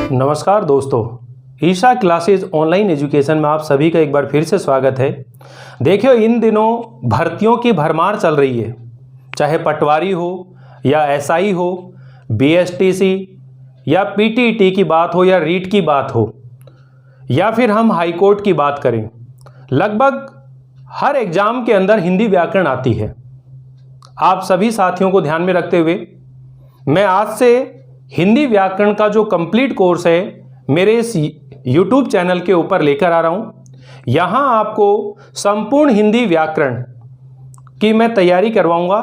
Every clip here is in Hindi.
नमस्कार दोस्तों, ईशा क्लासेस ऑनलाइन एजुकेशन में आप सभी का एक बार फिर से स्वागत है। देखियो, इन दिनों भर्तियों की भरमार चल रही है, चाहे पटवारी हो या एसआई हो, बीएसटीसी या पीटीटी की बात हो या रीट की बात हो या फिर हम हाई कोर्ट की बात करें। लगभग हर एग्ज़ाम के अंदर हिंदी व्याकरण आती है। आप सभी साथियों को ध्यान में रखते हुए मैं आज से हिंदी व्याकरण का जो कंप्लीट कोर्स है मेरे इस YouTube चैनल के ऊपर लेकर आ रहा हूँ। यहाँ आपको संपूर्ण हिंदी व्याकरण की मैं तैयारी करवाऊँगा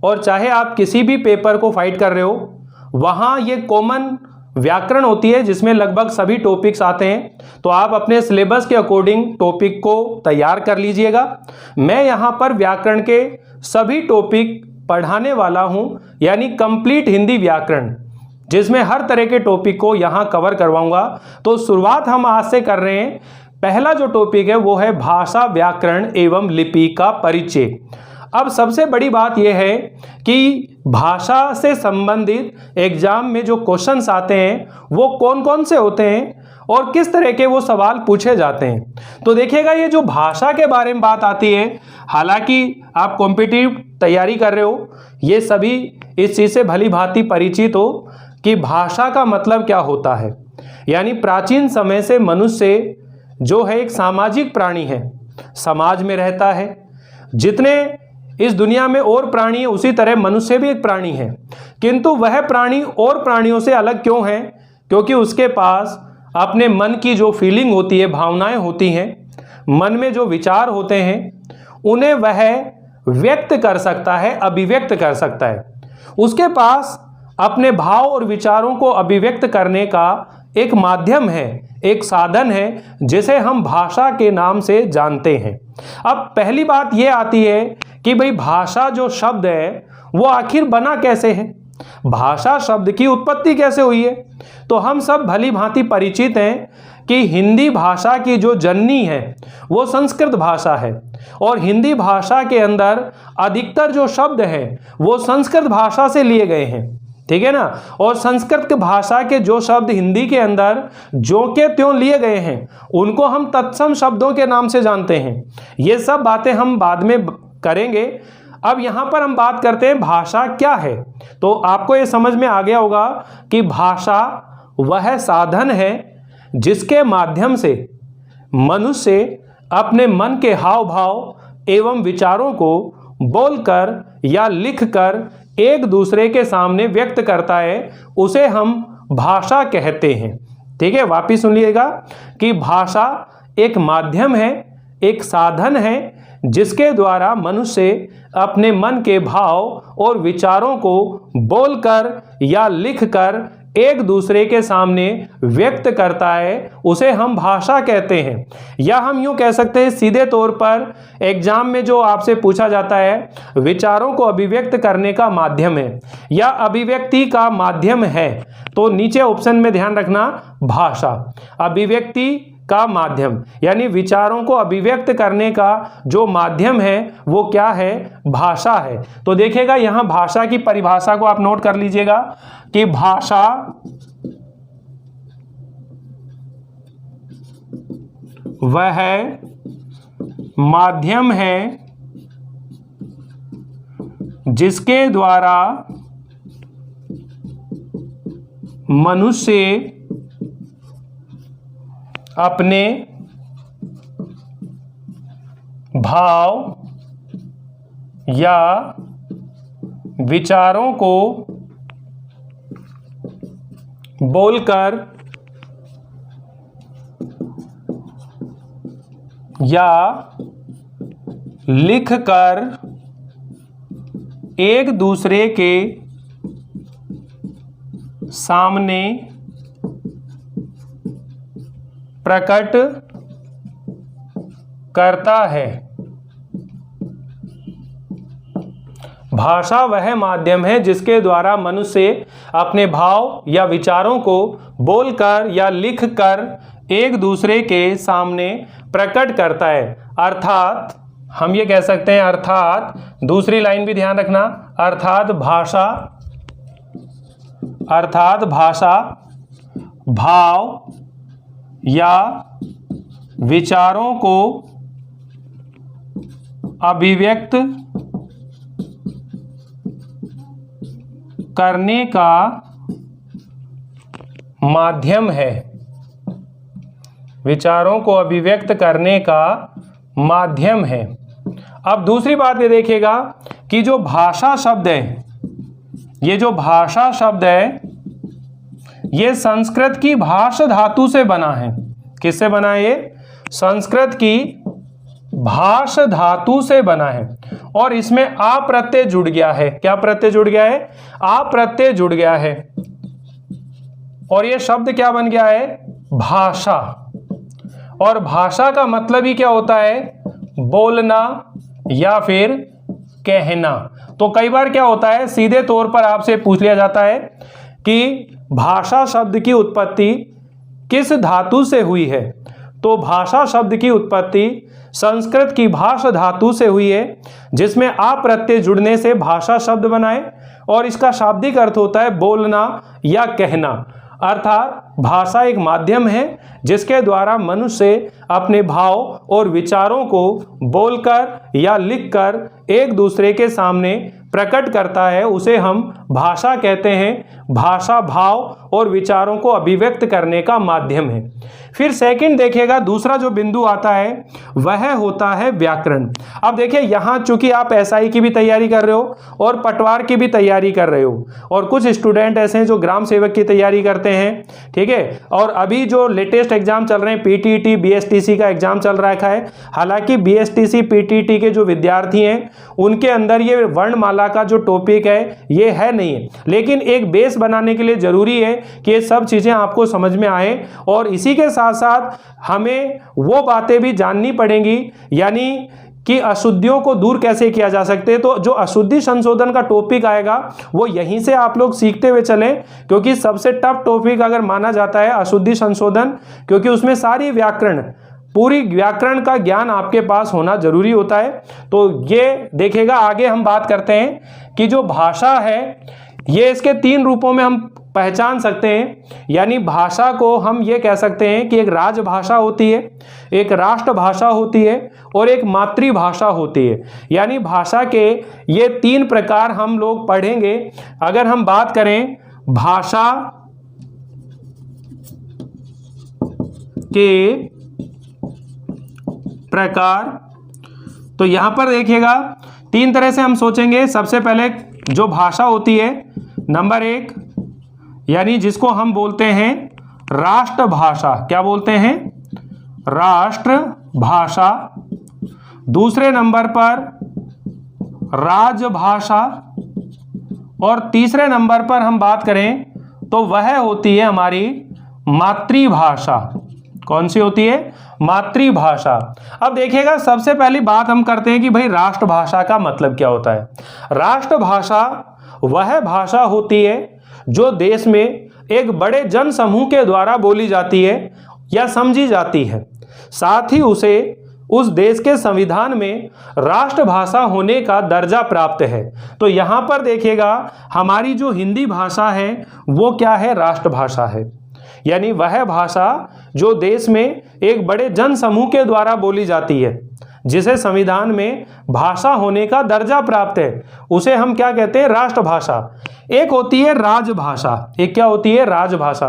और चाहे आप किसी भी पेपर को फाइट कर रहे हो, वहाँ ये कॉमन व्याकरण होती है जिसमें लगभग सभी टॉपिक्स आते हैं। तो आप अपने सिलेबस के अकॉर्डिंग टॉपिक को तैयार कर लीजिएगा। मैं यहाँ पर व्याकरण के सभी टॉपिक पढ़ाने वाला हूँ, यानी कंप्लीट हिंदी व्याकरण, जिसमें हर तरह के टॉपिक को यहाँ कवर करवाऊंगा। तो शुरुआत हम आज से कर रहे हैं। पहला जो टॉपिक है वो है भाषा, व्याकरण एवं लिपि का परिचय। अब सबसे बड़ी बात यह है कि भाषा से संबंधित एग्जाम में जो क्वेश्चंस आते हैं वो कौन कौन से होते हैं और किस तरह के वो सवाल पूछे जाते हैं। तो देखिएगा, ये जो भाषा के बारे में बात आती है, हालांकि आप कॉम्पिटिटिव तैयारी कर रहे हो, ये सभी इस चीज़ से भली भांति परिचित हो कि भाषा का मतलब क्या होता है। यानी प्राचीन समय से मनुष्य जो है एक सामाजिक प्राणी है, समाज में रहता है। जितने इस दुनिया में और प्राणी है उसी तरह मनुष्य भी एक प्राणी है, किंतु वह प्राणी और प्राणियों से अलग क्यों है? क्योंकि उसके पास अपने मन की जो फीलिंग होती है, भावनाएं होती हैं, मन में जो विचार होते हैं, उन्हें वह व्यक्त कर सकता है, अभिव्यक्त कर सकता है। उसके पास अपने भाव और विचारों को अभिव्यक्त करने का एक माध्यम है, एक साधन है, जिसे हम भाषा के नाम से जानते हैं। अब पहली बात यह आती है कि भाई भाषा जो शब्द है वो आखिर बना कैसे है, भाषा शब्द की उत्पत्ति कैसे हुई है। तो हम सब भली भांति परिचित हैं कि हिंदी भाषा की जो जननी है वो संस्कृत भाषा है और हिंदी भाषा के अंदर अधिकतर जो शब्द हैं वो संस्कृत भाषा से लिए गए हैं, ठीक है ना। और संस्कृत भाषा के जो शब्द हिंदी के अंदर जो के त्यों लिए गए हैं उनको हम तत्सम शब्दों के नाम से जानते हैं। ये सब बातें हम बाद में करेंगे। अब यहाँ पर हम बात करते हैं भाषा क्या है। तो आपको ये समझ में आ गया होगा कि भाषा वह साधन है जिसके माध्यम से मनुष्य अपने मन के हाव भाव एवं विचारों को बोलकर या लिखकर एक दूसरे के सामने व्यक्त करता है, उसे हम भाषा कहते हैं। ठीक है, वापिस सुनिएगा कि भाषा एक माध्यम है, एक साधन है जिसके द्वारा मनुष्य अपने मन के भाव और विचारों को बोलकर या लिखकर एक दूसरे के सामने व्यक्त करता है, उसे हम भाषा कहते हैं। या हम यूं कह सकते हैं सीधे तौर पर एग्जाम में जो आपसे पूछा जाता है, विचारों को अभिव्यक्त करने का माध्यम है या अभिव्यक्ति का माध्यम है, तो नीचे ऑप्शन में ध्यान रखना, भाषा अभिव्यक्ति का माध्यम, यानी विचारों को अभिव्यक्त करने का जो माध्यम है वो क्या है? भाषा है। तो देखिएगा, यहाँ भाषा की परिभाषा को आप नोट कर लीजिएगा कि भाषा वह माध्यम है जिसके द्वारा मनुष्य अपने भाव या विचारों को बोलकर या लिखकर एक दूसरे के सामने प्रकट करता है। भाषा वह माध्यम है जिसके द्वारा मनुष्य अपने भाव या विचारों को बोलकर या लिखकर एक दूसरे के सामने प्रकट करता है। अर्थात हम ये कह सकते हैं, अर्थात दूसरी लाइन भी ध्यान रखना, अर्थात भाषा भाव या विचारों को अभिव्यक्त करने का माध्यम है। विचारों को अभिव्यक्त करने का माध्यम है। अब दूसरी बात ये देखिएगा कि जो भाषा शब्द है, ये जो भाषा शब्द है ये संस्कृत की भाष धातु से बना है। किससे बना है? ये संस्कृत की भाष धातु से बना है और इसमें आ प्रत्यय जुड़ गया है। क्या प्रत्यय जुड़ गया है? आ प्रत्यय जुड़ गया है और ये शब्द क्या बन गया है? भाषा। और भाषा का मतलब ही क्या होता है? बोलना या फिर कहना। तो कई बार क्या होता है, सीधे तौर पर आपसे पूछ लिया जाता है कि भाषा शब्द की उत्पत्ति किस धातु से हुई है? तो भाषा शब्द की उत्पत्ति संस्कृत की भाष धातु से हुई है, जिसमें आ प्रत्यय जुड़ने से भाषा शब्द बना है और इसका शाब्दिक अर्थ होता है बोलना या कहना। अर्थात भाषा एक माध्यम है जिसके द्वारा मनुष्य अपने भाव और विचारों को बोलकर या लिखकर एक दूसरे के सामने प्रकट करता है। उसे हम भाषा कहते हैं। भाषा भाव और विचारों को अभिव्यक्त करने का माध्यम है। फिर सेकंड देखिएगा, दूसरा जो बिंदु आता है वह होता है व्याकरण। अब देखिए यहाँ चूंकि आप एसआई की भी तैयारी कर रहे हो और पटवार की भी तैयारी कर रहे हो और कुछ स्टूडेंट ऐसे हैं जो ग्राम सेवक की तैयारी करते हैं, ठीक है, और अभी जो लेटेस्ट एग्जाम चल रहे हैं पीटीटी बीएसटीसी का एग्जाम चल रखा है। हालांकि बीएसटीसी पीटीटी के जो विद्यार्थी हैं उनके अंदर ये वर्णमाला का जो टॉपिक है ये है नहीं है, लेकिन एक बेस बनाने के लिए जरूरी है कि ये सब चीजें आपको समझ में आए और इसी के साथ साथ हमें वो बातें भी जाननी पड़ेंगी, यानी कि अशुद्धियों को दूर कैसे किया जा सकते हैं। तो जो अशुद्धि संशोधन का टॉपिक आएगा वो यहीं से आप लोग सीखते हुए चलें, क्योंकि सबसे टफ टॉपिक अगर माना जाता है अशुद्धि संशोधन, क्योंकि उसमें सारी व्याकरण, पूरी व्याकरण का ज्ञान आपके पास होना जरूरी होता है। तो ये देखिएगा, आगे हम बात करते हैं कि जो भाषा है ये इसके 3 रूपों में हम पहचान सकते हैं। यानी भाषा को हम ये कह सकते हैं कि एक राजभाषा होती है, एक राष्ट्रभाषा होती है और एक मातृभाषा होती है। यानी भाषा के ये 3 प्रकार हम लोग पढ़ेंगे। अगर हम बात करें भाषा के प्रकार, तो यहां पर देखिएगा 3 तरह से हम सोचेंगे। सबसे पहले जो भाषा होती है नंबर 1, यानी जिसको हम बोलते हैं राष्ट्रभाषा। क्या बोलते हैं? राष्ट्रभाषा। दूसरे नंबर पर राजभाषा और तीसरे नंबर पर हम बात करें तो वह होती है हमारी मातृभाषा। कौन सी होती है? मातृभाषा। अब देखिएगा, सबसे पहली बात हम करते हैं कि भाई राष्ट्रभाषा का मतलब क्या होता है। राष्ट्रभाषा वह भाषा होती है जो देश में एक बड़े जन समूह के द्वारा बोली जाती है या समझी जाती है, साथ ही उसे उस देश के संविधान में राष्ट्रभाषा होने का दर्जा प्राप्त है। तो यहाँ पर देखिएगा, हमारी जो हिंदी भाषा है वो क्या है? राष्ट्रभाषा है। यानी वह भाषा जो देश में एक बड़े जन समूह के द्वारा बोली जाती है, जिसे संविधान में भाषा होने का दर्जा प्राप्त है, उसे हम क्या कहते हैं? राष्ट्रभाषा। एक होती है राजभाषा। एक क्या होती है? राजभाषा।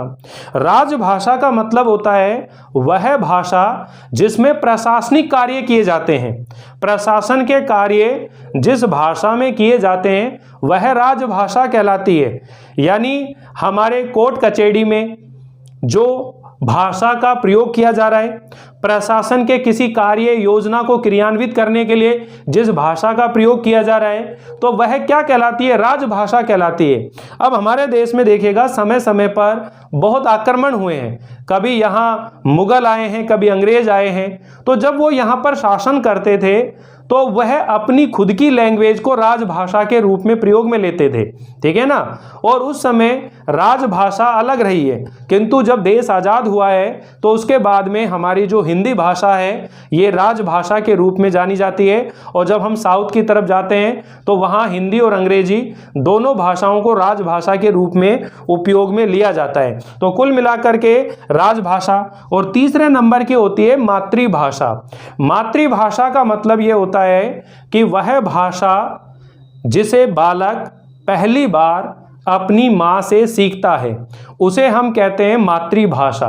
राजभाषा का मतलब होता है वह भाषा जिसमें प्रशासनिक कार्य किए जाते हैं। प्रशासन के कार्य जिस भाषा में किए जाते हैं वह राजभाषा कहलाती है। यानी हमारे कोर्ट कचहरी में जो भाषा का प्रयोग किया जा रहा है, प्रशासन के किसी कार्य योजना को क्रियान्वित करने के लिए जिस भाषा का प्रयोग किया जा रहा है, तो वह क्या कहलाती है? राजभाषा कहलाती है। अब हमारे देश में देखिएगा, समय समय पर बहुत आक्रमण हुए हैं। कभी यहाँ मुगल आए हैं, कभी अंग्रेज आए हैं। तो जब वो यहाँ पर शासन करते थे तो वह अपनी खुद की लैंग्वेज को राजभाषा के रूप में प्रयोग में लेते थे, ठीक है ना। और उस समय राजभाषा अलग रही है, किंतु जब देश आज़ाद हुआ है तो उसके बाद में हमारी जो हिंदी भाषा है ये राजभाषा के रूप में जानी जाती है। और जब हम साउथ की तरफ जाते हैं तो वहाँ हिंदी और अंग्रेजी दोनों भाषाओं को राजभाषा के रूप में उपयोग में लिया जाता है। तो कुल मिलाकर के राजभाषा। और तीसरे नंबर की होती है मातृभाषा। मातृभाषा का मतलब ये होता है कि वह भाषा जिसे बालक पहली बार अपनी माँ से सीखता है उसे हम कहते हैं मातृभाषा।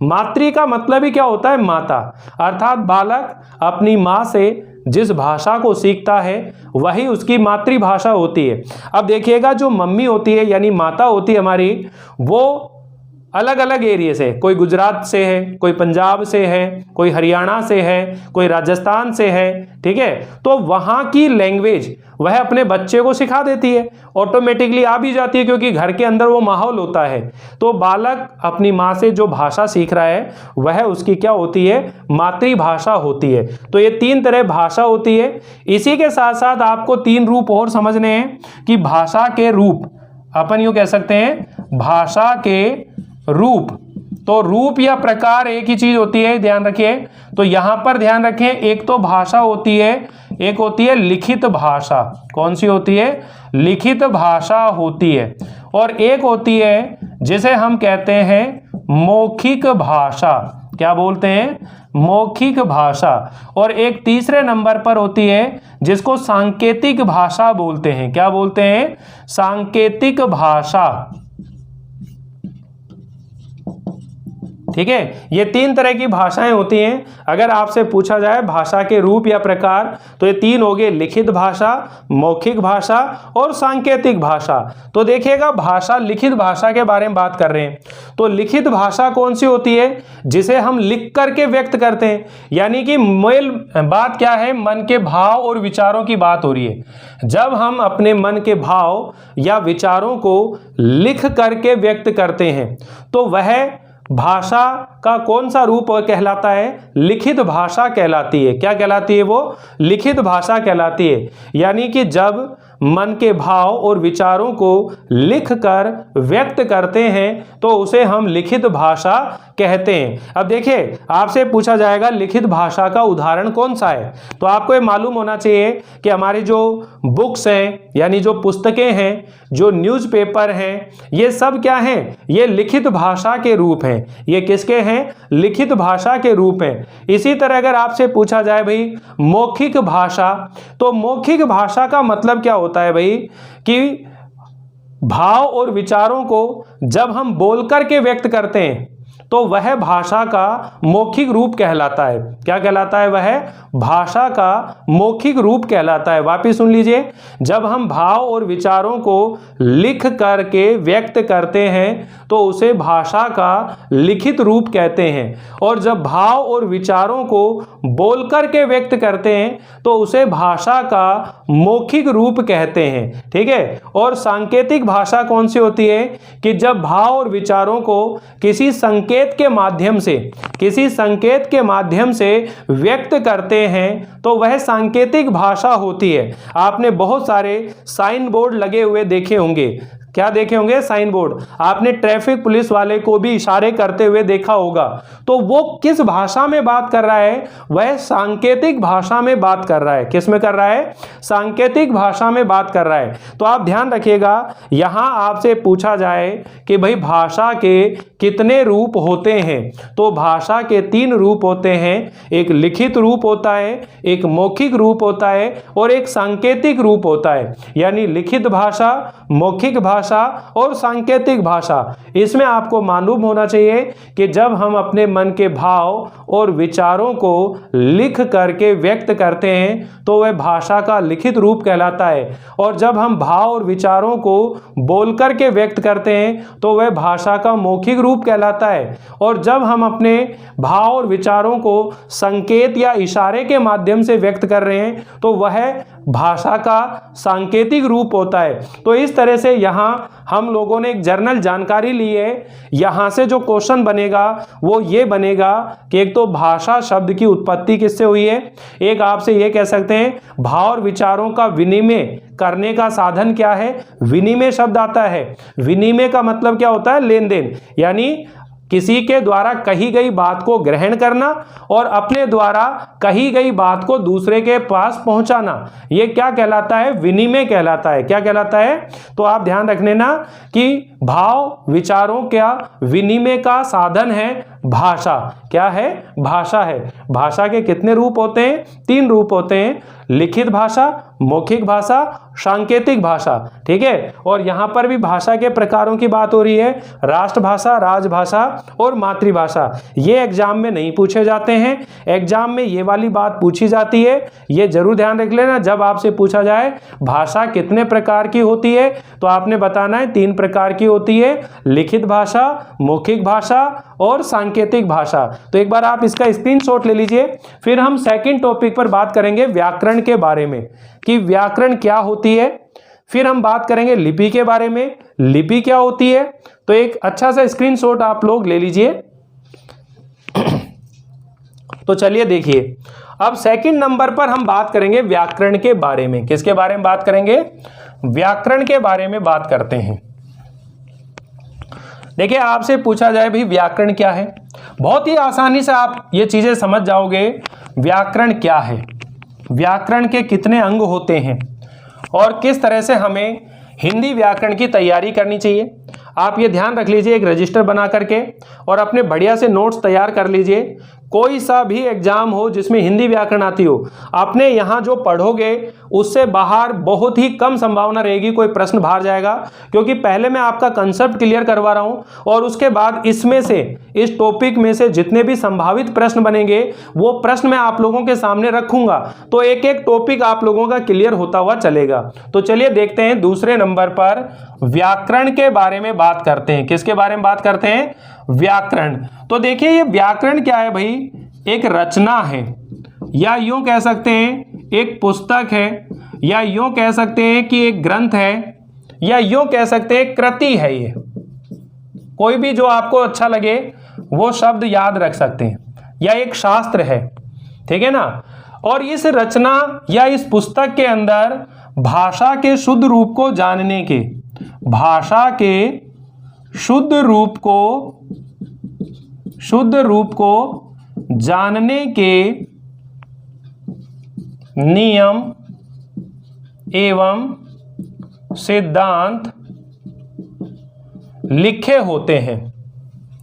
मातृ का मतलब ही क्या होता है, माता। अर्थात बालक अपनी माँ से जिस भाषा को सीखता है वही उसकी मातृभाषा होती है। अब देखिएगा, जो मम्मी होती है यानी माता होती है हमारी, वो अलग अलग एरिया से, कोई गुजरात से है, कोई पंजाब से है, कोई हरियाणा से है, कोई राजस्थान से है, ठीक है। तो वहाँ की लैंग्वेज वह अपने बच्चे को सिखा देती है, ऑटोमेटिकली आ भी जाती है क्योंकि घर के अंदर वो माहौल होता है। तो बालक अपनी माँ से जो भाषा सीख रहा है वह उसकी क्या होती है, मातृभाषा होती है। तो ये 3 तरह भाषा होती है। इसी के साथ साथ आपको 3 रूप और समझने हैं कि भाषा के रूप, अपन यूँ कह सकते हैं भाषा के रूप। तो रूप या प्रकार एक ही चीज होती है, ध्यान रखिए। तो यहां पर ध्यान रखें, एक तो भाषा होती है, एक होती है लिखित भाषा। कौन सी होती है, लिखित भाषा होती है। और एक होती है जिसे हम कहते हैं मौखिक भाषा। क्या बोलते हैं, मौखिक भाषा। और एक तीसरे नंबर पर होती है जिसको सांकेतिक भाषा बोलते हैं। क्या बोलते हैं, सांकेतिक भाषा, ठीक है। ये 3 तरह की भाषाएं होती हैं। अगर आपसे पूछा जाए भाषा के रूप या प्रकार तो ये 3 हो गए, लिखित भाषा, मौखिक भाषा और सांकेतिक भाषा। तो देखिएगा, भाषा, लिखित भाषा के बारे में बात कर रहे हैं। तो लिखित भाषा कौन सी होती है, जिसे हम लिख करके व्यक्त करते हैं। यानी कि मेल बात क्या है, मन के भाव और विचारों की बात हो रही है। जब हम अपने मन के भाव या विचारों को लिख करके व्यक्त करते हैं तो वह भाषा का कौन सा रूप कहलाता है, लिखित भाषा कहलाती है। क्या कहलाती है वो, लिखित भाषा कहलाती है। यानी कि जब मन के भाव और विचारों को लिख कर व्यक्त करते हैं तो उसे हम लिखित भाषा कहते हैं। अब देखिए, आपसे पूछा जाएगा लिखित भाषा का उदाहरण कौन सा है, तो आपको ये मालूम होना चाहिए कि हमारी जो बुक्स हैं यानी जो पुस्तकें हैं, जो न्यूज़पेपर हैं, ये सब क्या हैं, ये लिखित भाषा के रूप हैं। ये किसके हैं, लिखित भाषा के रूप हैं। इसी तरह अगर आपसे पूछा जाए भाई मौखिक भाषा, तो मौखिक भाषा का मतलब क्या होता है भाई, कि भाव और विचारों को जब हम बोल करके व्यक्त करते हैं तो वह भाषा का मौखिक रूप कहलाता है। क्या कहलाता है, वह भाषा का मौखिक रूप कहलाता है। वापिस सुन लीजिए, जब हम भाव और विचारों को लिख करके व्यक्त करते हैं तो उसे भाषा का लिखित रूप कहते हैं। और जब भाव और विचारों को बोल करके व्यक्त करते हैं तो उसे भाषा का मौखिक रूप कहते हैं, ठीक है। और सांकेतिक भाषा कौन सी होती है, कि जब भाव और विचारों को किसी संकेत के माध्यम से व्यक्त करते हैं तो वह सांकेतिक भाषा होती है। आपने बहुत सारे साइन बोर्ड लगे हुए देखे होंगे। क्या देखे होंगे, साइन बोर्ड। आपने ट्रैफिक पुलिस वाले को भी इशारे करते हुए देखा होगा। तो वो किस भाषा में बात कर रहा है, वह सांकेतिक भाषा में बात कर रहा है। किस में कर रहा है, सांकेतिक भाषा में बात कर रहा है। तो आप ध्यान रखिएगा, यहां आपसे पूछा जाए कि भाई भाषा के कितने रूप होते हैं, तो भाषा के 3 रूप होते हैं। एक लिखित रूप होता है, एक मौखिक रूप होता है और एक सांकेतिक रूप होता है। यानी लिखित भाषा, मौखिक भाषा और सांकेतिक भाषा। इसमें आपको मालूम होना चाहिए कि जब हम अपने मन के भाव और विचारों को लिख करके व्यक्त करते हैं तो वह भाषा का लिखित रूप कहलाता है। और जब हम भाव और विचारों को बोल करके व्यक्त करते हैं तो वह भाषा का मौखिक रूप कहलाता है। और जब हम अपने भाव और विचारों को संकेत या इशारे के माध्यम से व्यक्त कर रहे हैं तो वह भाषा का सांकेतिक रूप होता है। तो इस तरह से यहाँ हम लोगों ने एक जर्नल जानकारी ली है। यहाँ से जो क्वेश्चन बनेगा वो ये बनेगा कि एक तो भाषा शब्द की उत्पत्ति किससे हुई है, एक आपसे ये कह सकते हैं भाव और विचारों का विनिमय करने का साधन क्या है, विनिमय शब्द आता है। विनिमय का मतलब क्या होता है, लेन देन, यानी किसी के द्वारा कही गई बात को ग्रहण करना और अपने द्वारा कही गई बात को दूसरे के पास पहुंचाना, ये क्या कहलाता है, विनिमय कहलाता है। क्या कहलाता है, तो आप ध्यान रखने ना कि भाव विचारों का विनिमय का साधन है भाषा। क्या है, भाषा है। भाषा के कितने रूप होते हैं, 3 रूप होते हैं, लिखित भाषा, मौखिक भाषा, सांकेतिक भाषा। ठीक है, और यहां पर भी भाषा के प्रकारों की बात हो रही है, राष्ट्रभाषा, राजभाषा और मातृभाषा। ये एग्जाम में नहीं पूछे जाते हैं, एग्जाम में ये वाली बात पूछी जाती है, ये जरूर ध्यान रख लेना। जब आपसे पूछा जाए भाषा कितने प्रकार की होती है, तो आपने बताना है 3 प्रकार की होती है, लिखित भाषा, मौखिक भाषा और सांकेतिक भाषा। तो एक बार आप इसका स्क्रीनशॉट ले लीजिए। फिर हम सेकंड टॉपिक पर बात करेंगे व्याकरण के बारे में कि व्याकरण क्या होती है। फिर हम बात करेंगे लिपि के बारे में, लिपि क्या होती है। तो एक अच्छा सा स्क्रीनशॉट आप लोग ले लीजिए। तो चलिए देखिए, अब सेकंड नंबर पर हम बात करेंगे व्याकरण के बारे में। किसके बारे में बात करेंगे, व्याकरण के बारे में बात करते हैं। देखिए, आपसे पूछा जाए भाई व्याकरण क्या है, बहुत ही आसानी से आप ये चीजें समझ जाओगे। व्याकरण क्या है, व्याकरण के कितने अंग होते हैं और किस तरह से हमें हिंदी व्याकरण की तैयारी करनी चाहिए। आप ये ध्यान रख लीजिए, एक रजिस्टर बना करके और अपने बढ़िया से नोट्स तैयार कर लीजिए। कोई सा भी एग्जाम हो जिसमें हिंदी व्याकरण आती हो, आपने यहाँ जो पढ़ोगे उससे बाहर बहुत ही कम संभावना रहेगी कोई प्रश्न बाहर जाएगा, क्योंकि पहले मैं आपका कंसेप्ट क्लियर करवा रहा हूँ और उसके बाद इसमें से, इस टॉपिक में से जितने भी संभावित प्रश्न बनेंगे वो प्रश्न मैं आप लोगों के सामने रखूंगा। तो एक एक टॉपिक आप लोगों का क्लियर होता हुआ चलेगा। तो चलिए देखते हैं, दूसरे नंबर पर व्याकरण के बारे में बात करते हैं। किसके बारे में बात करते हैं, व्याकरण। तो देखिए, ये व्याकरण क्या है भाई, एक रचना है, या यूं कह सकते हैं एक पुस्तक है, या यूं कह सकते हैं कि एक ग्रंथ है, या यूं कह सकते हैं कृति है। ये कोई भी जो आपको अच्छा लगे वो शब्द याद रख सकते हैं, या एक शास्त्र है। ठीक है ना। और इस रचना या इस पुस्तक के अंदर भाषा के शुद्ध रूप को जानने के, भाषा के शुद्ध रूप को जानने के नियम एवं सिद्धांत लिखे होते हैं।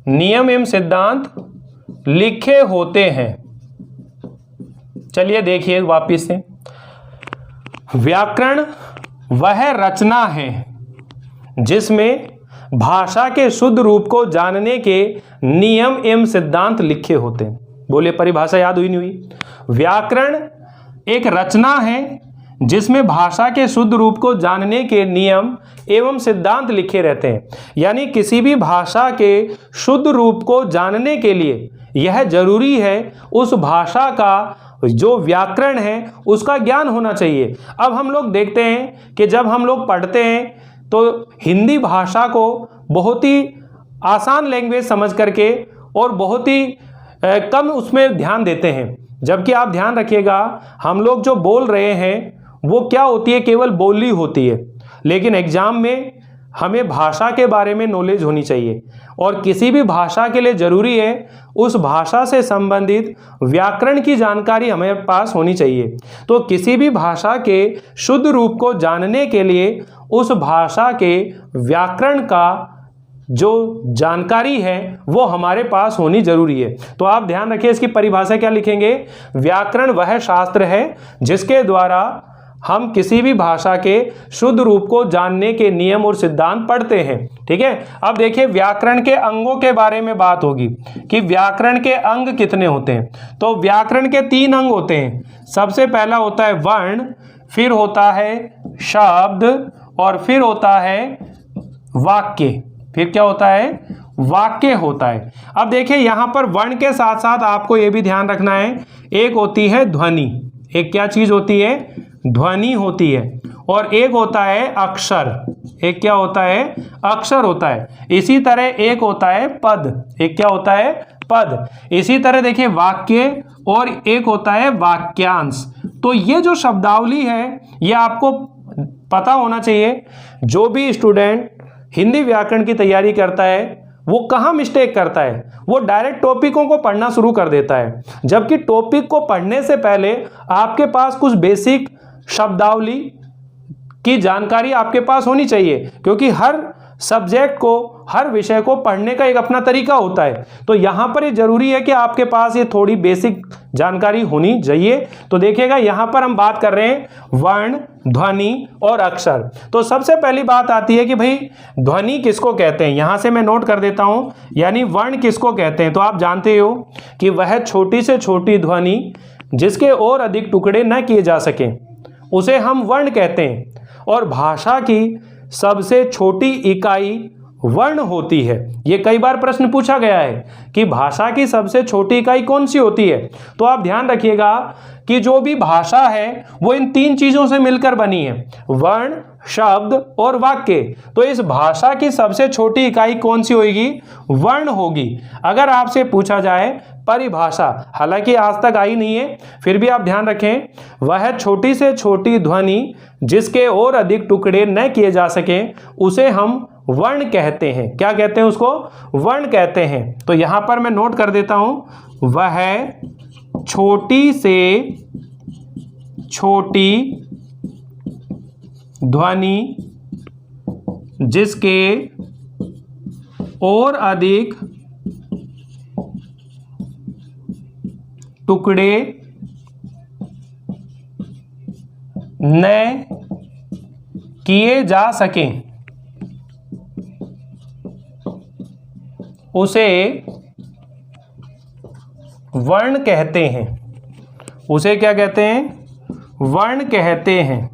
नियम एवं सिद्धांत लिखे होते हैं। चलिए देखिए वापिस से, व्याकरण वह रचना है जिसमें भाषा के शुद्ध रूप को जानने के नियम एवं सिद्धांत लिखे होते हैं। बोलिए, परिभाषा याद हुई नहीं हुई। व्याकरण एक रचना है जिसमें भाषा के शुद्ध रूप को जानने के नियम एवं सिद्धांत लिखे रहते हैं। यानी किसी भी भाषा के शुद्ध रूप को जानने के लिए यह जरूरी है उस भाषा का जो व्याकरण है उसका ज्ञान होना चाहिए। अब हम लोग देखते हैं कि जब हम लोग पढ़ते हैं तो हिंदी भाषा को बहुत ही आसान लैंग्वेज समझ करके और बहुत ही कम उसमें ध्यान देते हैं, जबकि आप ध्यान रखिएगा हम लोग जो बोल रहे हैं वो क्या होती है, केवल बोली होती है। लेकिन एग्जाम में हमें भाषा के बारे में नॉलेज होनी चाहिए और किसी भी भाषा के लिए ज़रूरी है उस भाषा से संबंधित व्याकरण की जानकारी हमारे पास होनी चाहिए। तो किसी भी भाषा के शुद्ध रूप को जानने के लिए उस भाषा के व्याकरण का जो जानकारी है वो हमारे पास होनी जरूरी है। तो आप ध्यान रखिए, इसकी परिभाषा क्या लिखेंगे, व्याकरण वह शास्त्र है जिसके द्वारा हम किसी भी भाषा के शुद्ध रूप को जानने के नियम और सिद्धांत पढ़ते हैं। ठीक है। अब देखिए, व्याकरण के अंगों के बारे में बात होगी कि व्याकरण के अंग कितने होते हैं। तो व्याकरण के 3 अंग होते हैं। सबसे पहला होता है वर्ण, फिर होता है शब्द और फिर होता है वाक्य। फिर क्या होता है, वाक्य होता है। अब देखिए, यहां पर वर्ण के साथ साथ आपको यह भी ध्यान रखना है, एक होती है ध्वनि। एक क्या चीज होती है, ध्वनि होती है और एक होता है अक्षर। एक क्या होता है? अक्षर होता है। इसी तरह एक होता है पद। एक क्या होता है? पद। इसी तरह देखिए वाक्य और एक होता है वाक्यांश। तो ये जो शब्दावली है ये आपको पता होना चाहिए। जो भी स्टूडेंट हिंदी व्याकरण की तैयारी करता है वो कहाँ मिस्टेक करता है? वो डायरेक्ट टॉपिकों को पढ़ना शुरू कर देता है, जबकि टॉपिक को पढ़ने से पहले आपके पास कुछ बेसिक शब्दावली की जानकारी आपके पास होनी चाहिए, क्योंकि हर सब्जेक्ट को, हर विषय को पढ़ने का एक अपना तरीका होता है। तो यहाँ पर ये जरूरी है कि आपके पास ये थोड़ी बेसिक जानकारी होनी चाहिए। तो देखिएगा यहाँ पर हम बात कर रहे हैं वर्ण, ध्वनि और अक्षर। तो सबसे पहली बात आती है कि भाई ध्वनि किसको कहते हैं। यहाँ से मैं नोट कर देता हूँ, यानी वर्ण किसको कहते हैं। तो आप जानते हो कि वह छोटी से छोटी ध्वनि जिसके और अधिक टुकड़े न किए जा सकें उसे हम वर्ण कहते हैं। और भाषा की सबसे छोटी इकाई वर्ण होती है। ये कई बार प्रश्न पूछा गया है कि भाषा की सबसे छोटी इकाई कौन सी होती है। तो आप ध्यान रखिएगा कि जो भी भाषा है वो इन तीन चीजों से मिलकर बनी है, वर्ण, शब्द और वाक्य। तो इस भाषा की सबसे छोटी इकाई कौन सी होगी? वर्ण होगी। अगर आपसे पूछा जाए परिभाषा, हालांकि आज तक आई नहीं है, फिर भी आप ध्यान रखें, वह छोटी से छोटी ध्वनि जिसके और अधिक टुकड़े न किए जा सके उसे हम वर्ण कहते हैं। क्या कहते हैं? उसको वर्ण कहते हैं। तो यहां पर मैं नोट कर देता हूं, वह छोटी से छोटी ध्वनि जिसके और अधिक टुकड़े न किए जा सकें उसे वर्ण कहते हैं। उसे क्या कहते हैं? वर्ण कहते हैं।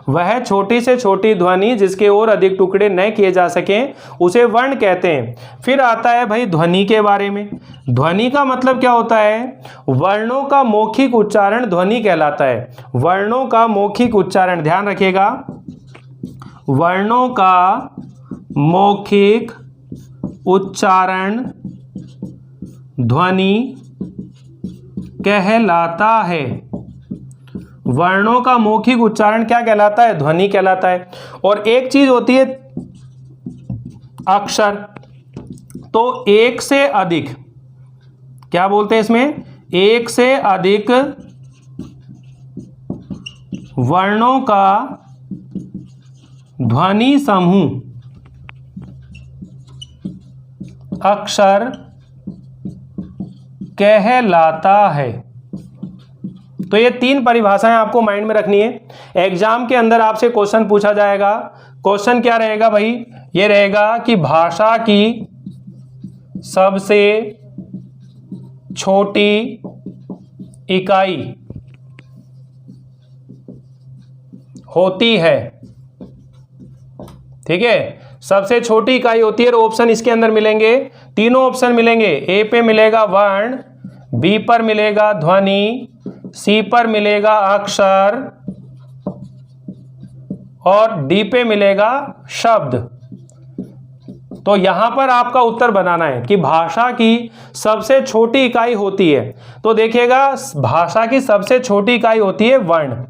वह छोटी से छोटी ध्वनि जिसके और अधिक टुकड़े न किए जा सकें उसे वर्ण कहते हैं। फिर आता है भाई ध्वनि के बारे में। ध्वनि का मतलब क्या होता है? वर्णों का मौखिक उच्चारण ध्वनि कहलाता है। वर्णों का मौखिक उच्चारण, ध्यान रखिएगा, वर्णों का मौखिक उच्चारण ध्वनि कहलाता है। वर्णों का मौखिक उच्चारण क्या कहलाता है? ध्वनि कहलाता है। और एक चीज होती है अक्षर। तो एक से अधिक, क्या बोलते हैं इसमें? एक से अधिक वर्णों का ध्वनि समूह अक्षर कहलाता है। तो ये तीन परिभाषाएं आपको माइंड में रखनी है। एग्जाम के अंदर आपसे क्वेश्चन पूछा जाएगा। क्वेश्चन क्या रहेगा भाई? ये रहेगा कि भाषा की सबसे छोटी इकाई होती है। ठीक है, सबसे छोटी इकाई होती है। और ऑप्शन इसके अंदर मिलेंगे, तीनों ऑप्शन मिलेंगे। ए पे मिलेगा वर्ण, बी पर मिलेगा ध्वनि, सी पर मिलेगा अक्षर और डी पे मिलेगा शब्द। तो यहां पर आपका उत्तर बनाना है कि भाषा की सबसे छोटी इकाई होती है। तो देखिएगा, भाषा की सबसे छोटी इकाई होती है वर्ण।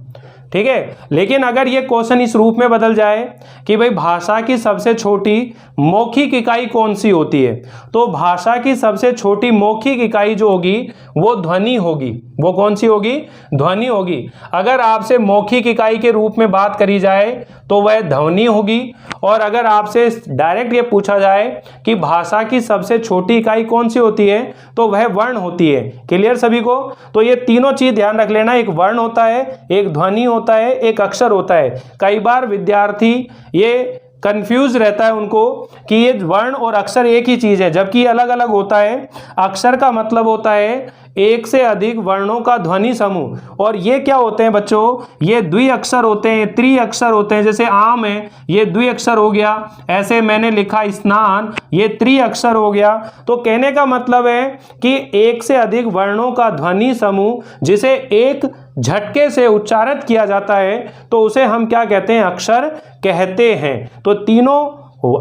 ठीक है, लेकिन अगर ये क्वेश्चन इस रूप में बदल जाए कि भाई भाषा की सबसे छोटी मौखिक इकाई कौन सी होती है, तो भाषा की सबसे छोटी मौखिक इकाई जो होगी वो ध्वनि होगी। वो कौन सी होगी? ध्वनि होगी। अगर आपसे मौखिक इकाई के रूप में बात करी जाए तो वह ध्वनि होगी। और अगर आपसे डायरेक्ट ये पूछा जाए कि भाषा की सबसे छोटी इकाई कौन सी होती है, तो वह वर्ण होती है। क्लियर सभी को? तो ये तीनों चीज ध्यान रख लेना, एक वर्ण होता है, एक ध्वनि होता है, एक अक्षर होता है। कई बार विद्यार्थी ये कंफ्यूज रहता है उनको कि ये वर्ण और अक्षर एक ही चीज है, जबकि अलग अलग होता है। अक्षर का मतलब होता है एक से अधिक वर्णों का ध्वनि समूह, और ये क्या होते हैं बच्चों? ये द्विअक्षर होते हैं, त्रिअक्षर होते हैं। जैसे आम है, ये द्विअक्षर हो गया। ऐसे मैंने लिखा स्नान, ये त्रिअक्षर हो गया। तो कहने का मतलब है कि एक से अधिक वर्णों का ध्वनि समूह जिसे एक झटके से उच्चारित किया जाता है तो उसे हम क्या कहते हैं, अक्षर कहते हैं। तो तीनों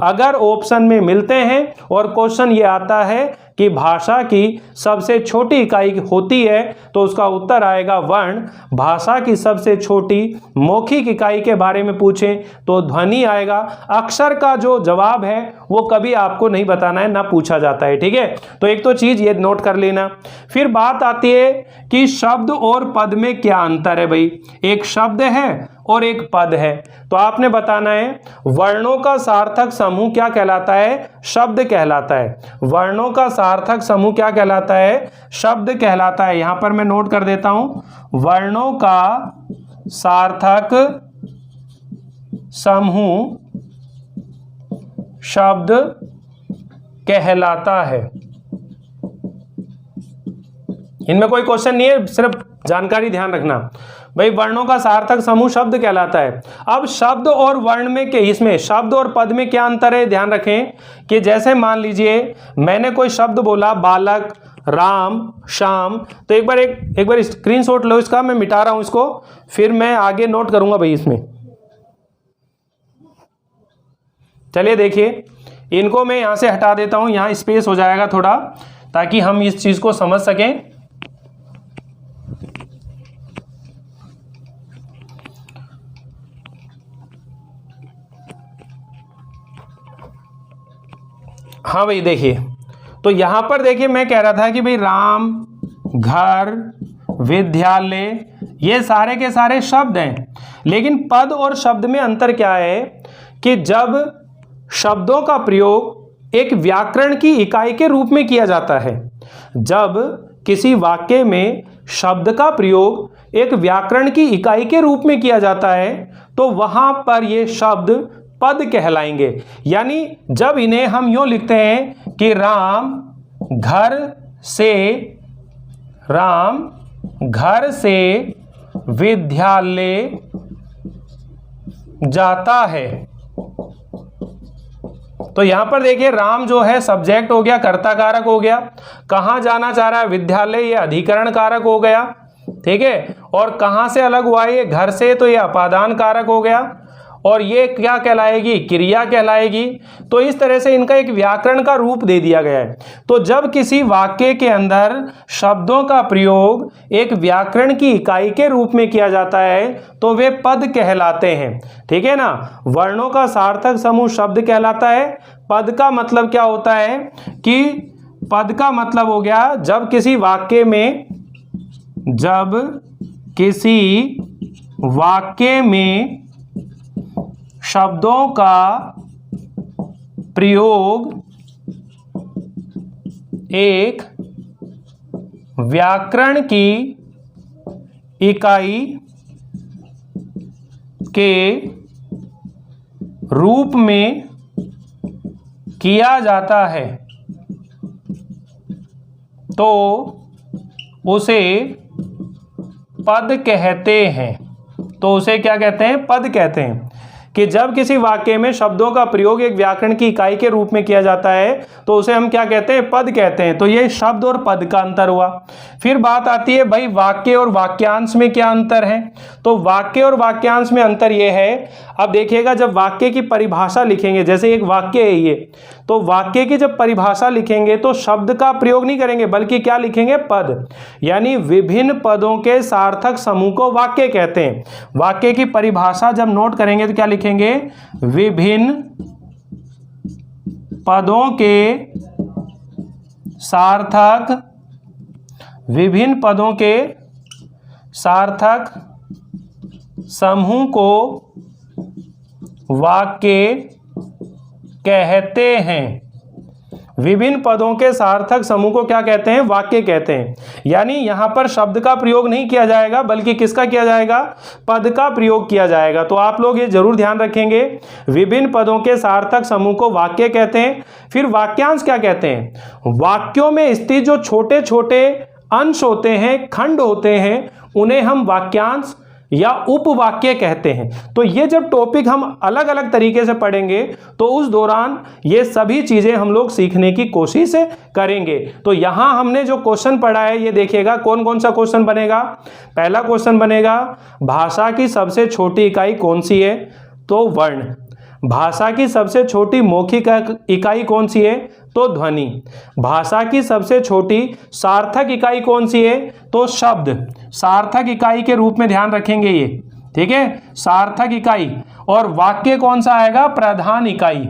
अगर ऑप्शन में मिलते हैं और क्वेश्चन ये आता है कि भाषा की सबसे छोटी इकाई होती है तो उसका उत्तर आएगा वर्ण। भाषा की सबसे छोटी मौखिक इकाई के बारे में पूछें तो ध्वनि आएगा। अक्षर का जो जवाब है वो कभी आपको नहीं बताना है, ना पूछा जाता है, ठीक है। तो एक तो चीज ये नोट कर लेना। फिर बात आती है कि शब्द और पद में क्या अंतर है भाई। एक शब्द है और एक पद है, तो आपने बताना है वर्णों का सार्थक समूह क्या कहलाता है, शब्द कहलाता है। वर्णों का सार्थक समूह क्या कहलाता है, शब्द कहलाता है। यहां पर मैं नोट कर देता हूं, वर्णों का सार्थक समूह शब्द कहलाता है। इनमें कोई क्वेश्चन नहीं है, सिर्फ जानकारी ध्यान रखना भाई। वर्णों का सार्थक समूह शब्द कहलाता है। अब शब्द और वर्ण में इसमें शब्द और पद में क्या अंतर है, ध्यान रखें कि जैसे मान लीजिए मैंने कोई शब्द बोला, बालक, राम, श्याम, तो एक बार स्क्रीनशॉट लो इसका, मैं मिटा रहा हूं इसको, फिर मैं आगे नोट करूंगा भाई इसमें। चलिए देखिए, इनको मैं यहां से हटा देता हूं, यहां स्पेस हो जाएगा थोड़ा, ताकि हम इस चीज को समझ सकें। हाँ भाई देखिए, तो यहां पर देखिए मैं कह रहा था कि भाई राम, घर, विद्यालय, ये सारे के सारे शब्द हैं। लेकिन पद और शब्द में अंतर क्या है कि जब शब्दों का प्रयोग एक व्याकरण की इकाई के रूप में किया जाता है, जब किसी वाक्य में शब्द का प्रयोग एक व्याकरण की इकाई के रूप में किया जाता है तो वहां पर ये शब्द पद कहलाएंगे। यानी जब इन्हें हम यूं लिखते हैं कि राम घर से विद्यालय जाता है, तो यहां पर देखिए राम जो है सब्जेक्ट हो गया, कर्ता कारक हो गया। कहां जाना चाह रहा है, विद्यालय, ये अधिकरण कारक हो गया, ठीक है। और कहां से अलग हुआ है, घर से, तो ये अपादान कारक हो गया। और ये क्या कहलाएगी, क्रिया कहलाएगी। तो इस तरह से इनका एक व्याकरण का रूप दे दिया गया है। तो जब किसी वाक्य के अंदर शब्दों का प्रयोग एक व्याकरण की इकाई के रूप में किया जाता है तो वे पद कहलाते हैं, ठीक है ना। वर्णों का सार्थक समूह शब्द कहलाता है। पद का मतलब क्या होता है कि पद का मतलब हो गया जब किसी वाक्य में शब्दों का प्रयोग एक व्याकरण की इकाई के रूप में किया जाता है तो उसे पद कहते हैं। तो उसे क्या कहते हैं, पद कहते हैं। कि जब किसी वाक्य में शब्दों का प्रयोग एक व्याकरण की इकाई के रूप में किया जाता है तो उसे हम क्या कहते हैं, पद कहते हैं। तो ये शब्द और पद का अंतर हुआ। फिर बात आती है भाई वाक्य और वाक्यांश में क्या अंतर है। तो वाक्य और वाक्यांश में अंतर ये है, अब देखिएगा जब वाक्य की परिभाषा लिखेंगे, जैसे एक वाक्य है ये, तो वाक्य की जब परिभाषा लिखेंगे तो शब्द का प्रयोग नहीं करेंगे बल्कि क्या लिखेंगे, पद। यानी विभिन्न पदों के सार्थक समूह को वाक्य कहते हैं। वाक्य की परिभाषा जब नोट करेंगे तो क्या लिखेंगे, विभिन्न पदों के सार्थक समूह को वाक्य कहते हैं। विभिन्न पदों के सार्थक समूह को क्या कहते हैं, वाक्य कहते हैं। यानी यहां पर शब्द का प्रयोग नहीं किया जाएगा बल्कि किसका किया जाएगा, पद का प्रयोग किया जाएगा। तो आप लोग ये जरूर ध्यान रखेंगे, विभिन्न पदों के सार्थक समूह को वाक्य कहते हैं। फिर वाक्यांश क्या कहते हैं, वाक्यों में स्थित जो छोटे छोटे अंश होते हैं, खंड होते हैं, उन्हें हम वाक्यांश या उपवाक्य कहते हैं। तो ये जब टॉपिक हम अलग अलग तरीके से पढ़ेंगे तो उस दौरान ये सभी चीजें हम लोग सीखने की कोशिश करेंगे। तो यहां हमने जो क्वेश्चन पढ़ा है ये देखिएगा कौन कौन सा क्वेश्चन बनेगा। पहला क्वेश्चन बनेगा भाषा की सबसे छोटी इकाई कौन सी है, तो वर्ण। भाषा की सबसे छोटी मौखिक इकाई कौन सी है, तो ध्वनि। भाषा की सबसे छोटी सार्थक इकाई कौन सी है, तो शब्द। सार्थक इकाई के रूप में ध्यान रखेंगे ये, ठीक है, सार्थक इकाई। और वाक्य कौन सा आएगा, प्रधान इकाई,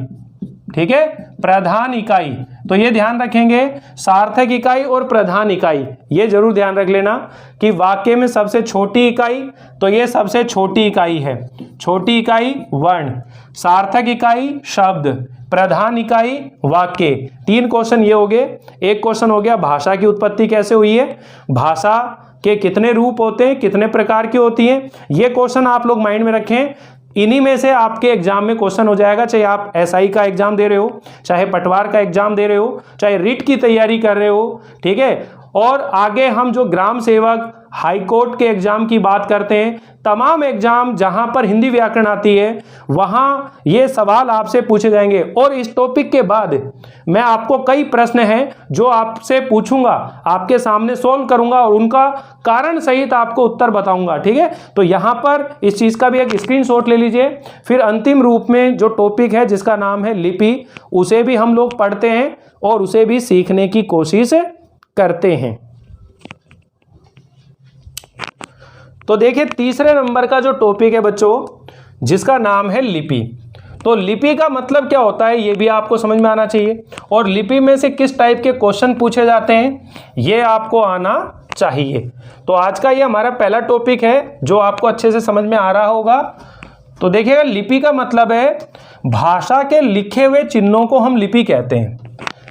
ठीक है, प्रधान इकाई। तो ये ध्यान रखेंगे, सार्थक इकाई और प्रधान इकाई, ये जरूर ध्यान रख लेना कि वाक्य में सबसे छोटी इकाई, तो ये सबसे छोटी इकाई है, छोटी इकाई वर्ण, सार्थक इकाई शब्द, प्रधान इकाई वाक्य। 3 क्वेश्चन ये हो गए। एक क्वेश्चन हो गया भाषा की उत्पत्ति कैसे हुई है, भाषा के कितने रूप होते हैं, कितने प्रकार की होती हैं, ये क्वेश्चन आप लोग माइंड में रखें। इन्हीं में से आपके एग्जाम में क्वेश्चन हो जाएगा, चाहे आप एसआई का एग्जाम दे रहे हो, चाहे पटवार का एग्जाम दे रहे हो, चाहे रिट की तैयारी कर रहे हो, ठीक है। और आगे हम जो ग्राम सेवक, हाई कोर्ट के एग्जाम की बात करते हैं, तमाम एग्जाम जहां पर हिंदी व्याकरण आती है वहां ये सवाल आपसे पूछे जाएंगे। और इस टॉपिक के बाद मैं आपको कई प्रश्न हैं जो आपसे पूछूंगा, आपके सामने सोल्व करूंगा और उनका कारण सहित आपको उत्तर बताऊंगा, ठीक है। तो यहां पर इस चीज का भी एक स्क्रीनशॉट ले लीजिए। फिर अंतिम रूप में जो टॉपिक है जिसका नाम है लिपि, उसे भी हम लोग पढ़ते हैं और उसे भी सीखने की कोशिश करते हैं। तो देखिए तीसरे नंबर का जो टॉपिक है बच्चों, जिसका नाम है लिपि। तो लिपि का मतलब क्या होता है ये भी आपको समझ में आना चाहिए, और लिपि में से किस टाइप के क्वेश्चन पूछे जाते हैं ये आपको आना चाहिए। तो आज का ये हमारा पहला टॉपिक है जो आपको अच्छे से समझ में आ रहा होगा। तो देखिएगा, लिपि का मतलब है भाषा के लिखे हुए चिन्हों को हम लिपि कहते हैं।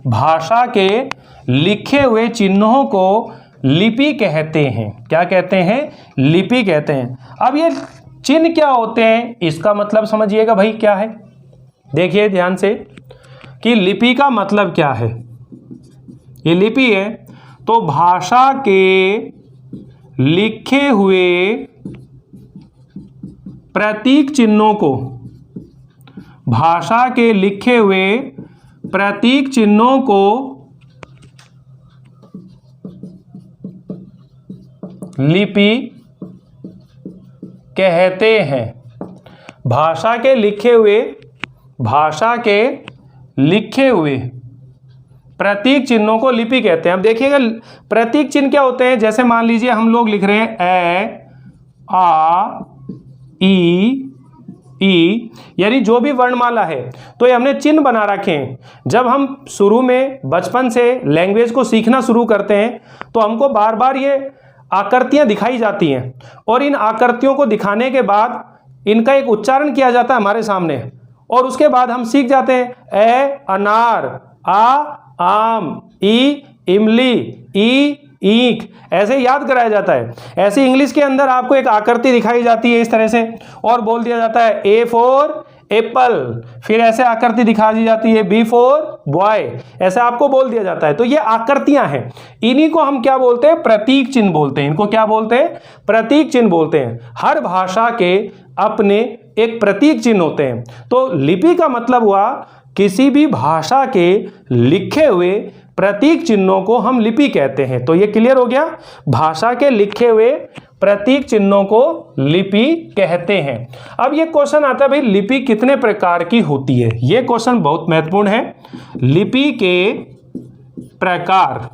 भाषा के लिखे हुए चिन्हों को लिपि कहते हैं। क्या कहते हैं, लिपि कहते हैं। अब ये चिन्ह क्या होते हैं इसका मतलब समझिएगा भाई क्या है। देखिए ध्यान से कि लिपि का मतलब क्या है। ये लिपि है तो भाषा के लिखे हुए प्रतीक चिन्हों को, भाषा के लिखे हुए प्रतीक चिन्हों को लिपि कहते हैं। भाषा के लिखे हुए, भाषा के लिखे हुए प्रतीक चिन्हों को लिपि कहते हैं। अब देखिएगा प्रतीक चिन्ह क्या होते हैं, जैसे मान लीजिए हम लोग लिख रहे हैं ए, आ, ई, यानी जो भी वर्णमाला है तो ये हमने चिन्ह बना रखे हैं। जब हम शुरू में बचपन से लैंग्वेज को सीखना शुरू करते हैं तो हमको बार बार ये आकृतियां दिखाई जाती हैं, और इन आकृतियों को दिखाने के बाद इनका एक उच्चारण किया जाता है हमारे सामने, और उसके बाद हम सीख जाते हैं ए अनार, आ आम, ई इमली, ई ईंख, ऐसे याद कराया जाता है। ऐसे इंग्लिश के अंदर आपको एक आकृति दिखाई जाती है इस तरह से, और बोल दिया जाता है ए फॉर एप्पल, फिर ऐसे आकृति दिखा दी जाती है बी फॉर बॉय, ऐसे आपको बोल दिया जाता है। तो ये आकृतियां हैं, इन्हीं को हम क्या बोलते हैं, प्रतीक चिन्ह बोलते हैं। इनको क्या बोलते हैं, प्रतीक चिन्ह बोलते हैं। हर भाषा के अपने एक प्रतीक चिन्ह होते हैं। तो लिपि का मतलब हुआ किसी भी भाषा के लिखे हुए प्रतीक चिन्हों को हम लिपि कहते हैं। तो ये क्लियर हो गया, भाषा के लिखे हुए प्रतीक चिन्हों को लिपि कहते हैं। अब ये क्वेश्चन आता है भाई लिपि कितने प्रकार की होती है। ये क्वेश्चन बहुत महत्वपूर्ण है। लिपि के प्रकार,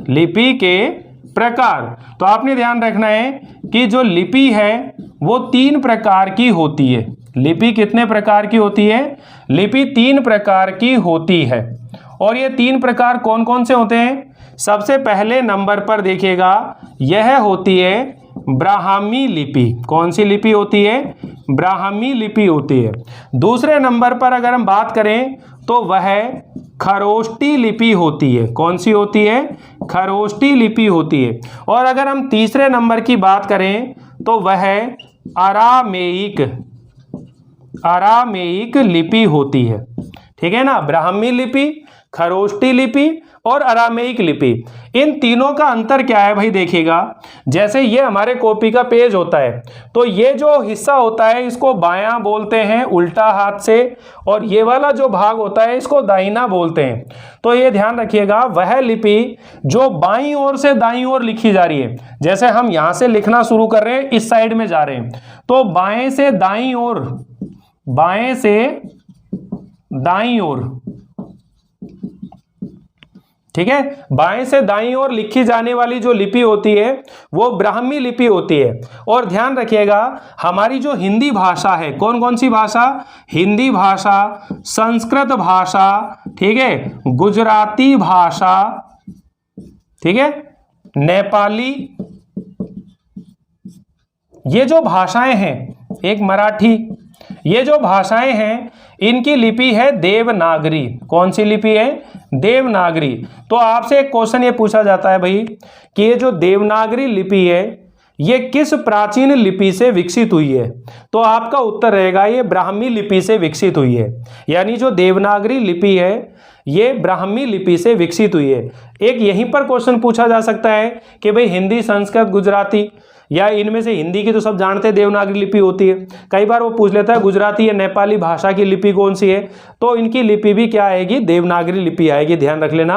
लिपि के प्रकार, तो आपने ध्यान रखना है कि जो लिपि है वो 3 प्रकार की होती है। लिपि कितने प्रकार की होती है, लिपि 3 प्रकार की होती है। और ये 3 प्रकार कौन कौन से होते हैं, सबसे पहले नंबर पर देखिएगा यह होती है ब्राह्मी लिपि। कौन सी लिपि होती है, ब्राह्मी लिपि होती है। दूसरे नंबर पर अगर हम बात करें तो वह खरोष्टी लिपि होती है। कौन सी होती है, खरोष्टी लिपि होती है। और अगर हम तीसरे नंबर की बात करें तो वह अरामेइक लिपि होती है। ठीक है ना, ब्राह्मी लिपि, खरोष्टी लिपि और अरामेइक लिपि। इन तीनों का अंतर क्या है भाई, देखिएगा, जैसे ये हमारे कॉपी का पेज होता है तो ये जो हिस्सा होता है इसको बायां बोलते हैं उल्टा हाथ से, और ये वाला जो भाग होता है इसको दाहिना बोलते हैं। तो ये ध्यान रखिएगा, वह लिपि जो बाईं ओर से दाईं ओर लिखी जा रही है, जैसे हम यहां से लिखना शुरू कर रहे हैं, इस साइड में जा रहे हैं, तो बाएं से दाईं ओर, बाएं से दाईं ओर, ठीक है, बाएं से दाईं ओर लिखी जाने वाली जो लिपि होती है वो ब्राह्मी लिपि होती है। और ध्यान रखिएगा, हमारी जो हिंदी भाषा है, कौन कौन सी भाषा, हिंदी भाषा, संस्कृत भाषा, ठीक है, गुजराती भाषा, ठीक है, नेपाली, ये जो भाषाएं हैं, एक मराठी, ये जो भाषाएं हैं इनकी लिपि है देवनागरी। कौन सी लिपि है, देवनागरी। तो आपसे एक क्वेश्चन ये पूछा जाता है भाई कि ये जो देवनागरी लिपि है ये किस प्राचीन लिपि से विकसित हुई है, तो आपका उत्तर रहेगा ये ब्राह्मी लिपि से विकसित हुई है। यानी जो देवनागरी लिपि है ये ब्राह्मी लिपि से विकसित हुई है। एक यहीं पर क्वेश्चन पूछा जा सकता है कि भाई हिंदी, संस्कृत, गुजराती, या इनमें से हिंदी की तो सब जानते हैं देवनागरी लिपि होती है, कई बार वो पूछ लेता है गुजराती या नेपाली भाषा की लिपि कौन सी है, तो इनकी लिपि भी क्या आएगी, देवनागरी लिपि आएगी, ध्यान रख लेना।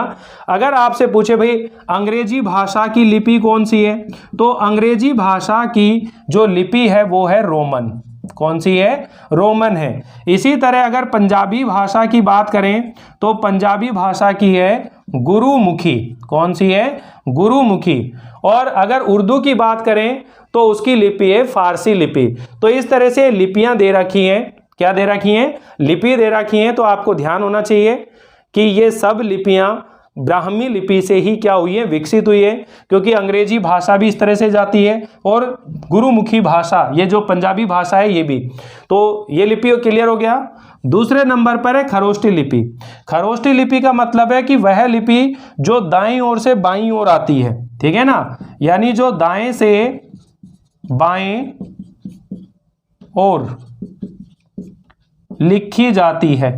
अगर आपसे पूछे भाई अंग्रेजी भाषा की लिपि कौन सी है, तो अंग्रेजी भाषा की जो लिपि है वो है रोमन। कौन सी है, रोमन है। इसी तरह अगर पंजाबी भाषा की बात करें तो पंजाबी भाषा की है गुरुमुखी। कौन सी है, गुरुमुखी। और अगर उर्दू की बात करें तो उसकी लिपि है फारसी लिपि। तो इस तरह से लिपियां दे रखी हैं, क्या दे रखी हैं, लिपि दे रखी हैं। तो आपको ध्यान होना चाहिए कि ये सब लिपियां ब्राह्मी लिपि से ही क्या हुई है, विकसित हुई है, क्योंकि अंग्रेजी भाषा भी इस तरह से जाती है और गुरुमुखी भाषा, ये जो पंजाबी भाषा है ये भी। तो ये लिपि क्लियर हो गया। दूसरे नंबर पर है खरोष्टी लिपि। खरोष्टी लिपि का मतलब है कि वह लिपि जो दाईं ओर से बाईं ओर आती है, ठीक है ना, यानी जो दाएं से बाएं ओर लिखी जाती है।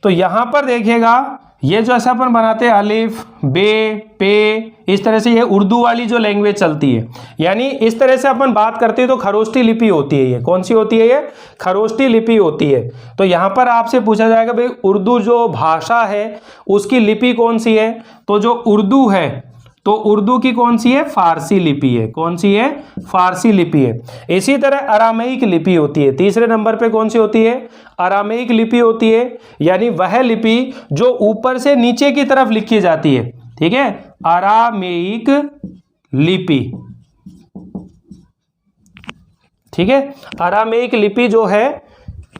तो यहां पर देखिएगा, ये जो ऐसा अपन बनाते हैं अलिफ, बे, पे, इस तरह से ये उर्दू वाली जो लैंग्वेज चलती है, यानी इस तरह से अपन बात करते हैं तो खरोष्टी लिपि होती है। ये कौन सी होती है, ये खरोष्टी लिपि होती है। तो यहाँ पर आपसे पूछा जाएगा भाई उर्दू जो भाषा है उसकी लिपि कौन सी है, तो जो उर्दू है तो उर्दू की कौन सी है, फारसी लिपि है। कौन सी है, फारसी लिपि है। इसी तरह अरामेइक लिपि होती है। तीसरे नंबर पे कौन सी होती है, अरामेइक लिपि होती है, यानी वह लिपि जो ऊपर से नीचे की तरफ लिखी जाती है, ठीक है, अरामेइक लिपि, ठीक है। अरामेइक लिपि जो है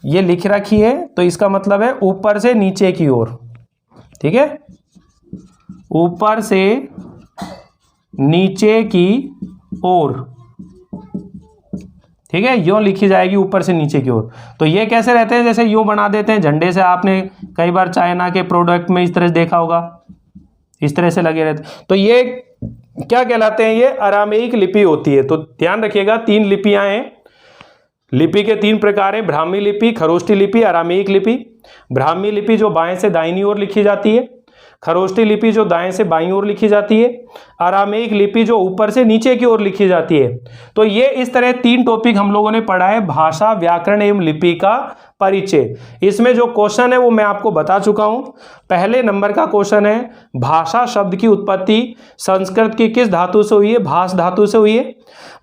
ये लिख रखी है तो इसका मतलब है ऊपर से नीचे की ओर, ठीक है, ऊपर से नीचे की ओर, ठीक है, यूं लिखी जाएगी ऊपर से नीचे की ओर। तो ये कैसे रहते हैं, जैसे यूं बना देते हैं झंडे से, आपने कई बार चाइना के प्रोडक्ट में इस तरह से देखा होगा, इस तरह से लगे रहते। तो ये क्या कहलाते हैं, ये अरामेइक लिपि होती है। तो ध्यान रखिएगा, तीन लिपियां हैं, लिपि के तीन प्रकार हैं, ब्राह्मी लिपि, खरोष्टी लिपि, अरामेइक लिपि। ब्राह्मी लिपि जो बाएं से दाहिनी ओर लिखी जाती है, खरोष्टी लिपि जो दाएं से बाईं ओर लिखी जाती है, अरामेइक लिपि जो ऊपर से नीचे की ओर लिखी जाती है। तो ये इस तरह तीन टॉपिक हम लोगों ने पढ़ा है, भाषा, व्याकरण एवं लिपि का परिचय। इसमें जो क्वेश्चन है वो मैं आपको बता चुका हूं। पहले नंबर का क्वेश्चन है, भाषा शब्द की उत्पत्ति संस्कृत की किस धातु से हुई है, भाष धातु से हुई है।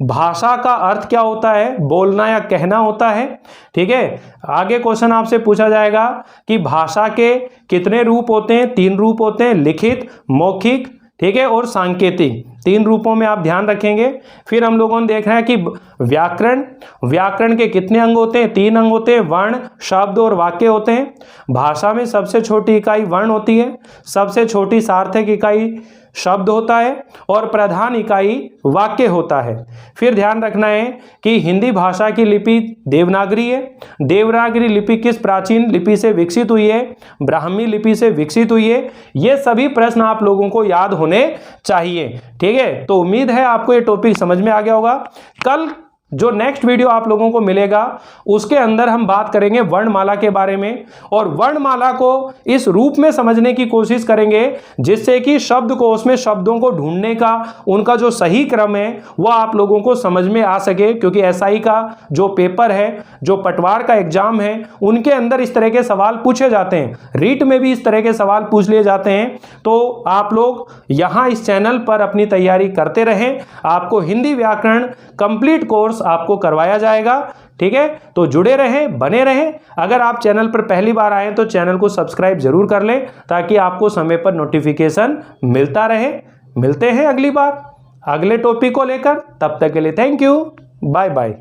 भाषा का अर्थ क्या होता है, बोलना या कहना होता है, ठीक है। आगे क्वेश्चन आपसे पूछा जाएगा कि भाषा के कितने रूप होते हैं, तीन रूप होते हैं, लिखित, मौखिक, ठीक है, और सांकेतिक। तीन रूपों में आप ध्यान रखेंगे। फिर हम लोगों ने देखना है कि व्याकरण, व्याकरण के कितने अंग होते हैं, तीन अंग होते हैं, वर्ण, शब्द और वाक्य होते हैं। भाषा में सबसे छोटी इकाई वर्ण होती है, सबसे छोटी सार्थक इकाई शब्द होता है और प्रधान इकाई वाक्य होता है। फिर ध्यान रखना है कि हिंदी भाषा की लिपि देवनागरी है। देवनागरी लिपि किस प्राचीन लिपि से विकसित हुई है? ब्राह्मी लिपि से विकसित हुई है। ये सभी प्रश्न आप लोगों को याद होने चाहिए। ठीक है, तो उम्मीद है आपको ये टॉपिक समझ में आ गया होगा। कल जो नेक्स्ट वीडियो आप लोगों को मिलेगा उसके अंदर हम बात करेंगे वर्णमाला के बारे में, और वर्णमाला को इस रूप में समझने की कोशिश करेंगे जिससे कि शब्दकोश में शब्दों को ढूंढने का उनका जो सही क्रम है वह आप लोगों को समझ में आ सके। क्योंकि एसआई का जो पेपर है, जो पटवार का एग्जाम है, उनके अंदर इस तरह के सवाल पूछे जाते हैं, रीट में भी इस तरह के सवाल पूछ लिए जाते हैं। तो आप लोग यहाँ इस चैनल पर अपनी तैयारी करते रहें। आपको हिंदी व्याकरण कंप्लीट कोर्स आपको करवाया जाएगा। ठीक है, तो जुड़े रहें, बने रहें। अगर आप चैनल पर पहली बार आए तो चैनल को सब्सक्राइब जरूर कर लें ताकि आपको समय पर नोटिफिकेशन मिलता रहे। मिलते हैं अगली बार अगले टॉपिक को लेकर। तब तक के लिए थैंक यू, बाय बाय।